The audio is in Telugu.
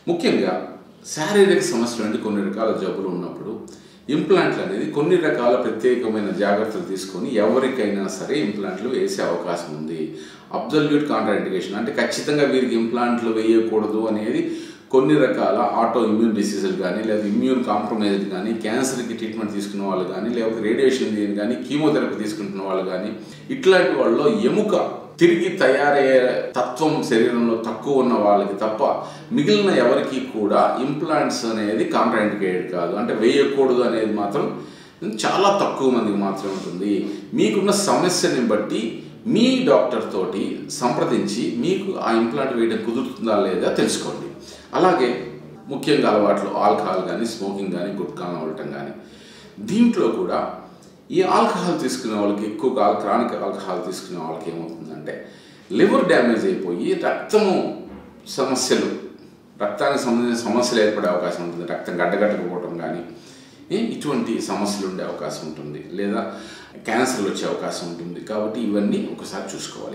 ముఖ్యంగా శారీరక సమస్యలు అంటే కొన్ని రకాల జబ్బులు ఉన్నప్పుడు ఇంప్లాంట్లు అనేది కొన్ని రకాల ప్రత్యేకమైన జాగ్రత్తలు తీసుకొని ఎవరికైనా సరే ఇంప్లాంట్లు వేసే అవకాశం ఉంది. అబ్సల్యూట్ కాంట్రాఇండికేషన్ అంటే ఖచ్చితంగా వీరికి ఇంప్లాంట్లు వేయకూడదు అనేది కొన్ని రకాల ఆటో ఇమ్యూన్ డిసీజులు కానీ, లేదా ఇమ్యూన్ కాంప్రమైజ్డ్ కానీ, క్యాన్సర్కి ట్రీట్మెంట్ తీసుకున్న వాళ్ళు కానీ, లేకపోతే రేడియేషన్ కానీ, కీమోథెరపీ తీసుకుంటున్న వాళ్ళు కానీ, ఇట్లాంటి వాళ్ళలో ఎముక తిరిగి తయారయ్యే తత్వం శరీరంలో తక్కువ ఉన్న వాళ్ళకి తప్ప మిగిలిన ఎవరికి కూడా ఇంప్లాంట్స్ అనేది కాంట్రాఇండికేటెడ్ కాదు. అంటే వేయకూడదు అనేది మాత్రం చాలా తక్కువ మందికి మాత్రమే ఉంటుంది. మీకున్న సమస్యని బట్టి మీ డాక్టర్ తోటి సంప్రదించి మీకు ఆ ఇంప్లాంట్ వేయడం కుదురుతుందా లేదా తెలుసుకోండి. అలాగే ముఖ్యంగా అలవాట్లు ఆల్కహాల్ కానీ, స్మోకింగ్ కానీ, గుట్కా నవలటం కానీ, దీంట్లో కూడా ఈ ఆల్కహాల్ తీసుకునే వాళ్ళకి ఎక్కువగా క్రానిక్ ఆల్కహాల్ తీసుకునే వాళ్ళకి ఏమవుతుందంటే లివర్ డ్యామేజ్ అయిపోయి రక్తము సమస్యలు, రక్తానికి సంబంధించిన సమస్యలు ఏర్పడే అవకాశం ఉంటుంది. రక్తం గడ్డగట్టకపోవడం కానీ ఇటువంటి సమస్యలు ఉండే అవకాశం ఉంటుంది, లేదా క్యాన్సర్లు వచ్చే అవకాశం ఉంటుంది. కాబట్టి ఇవన్నీ ఒకసారి చూసుకోవాలి.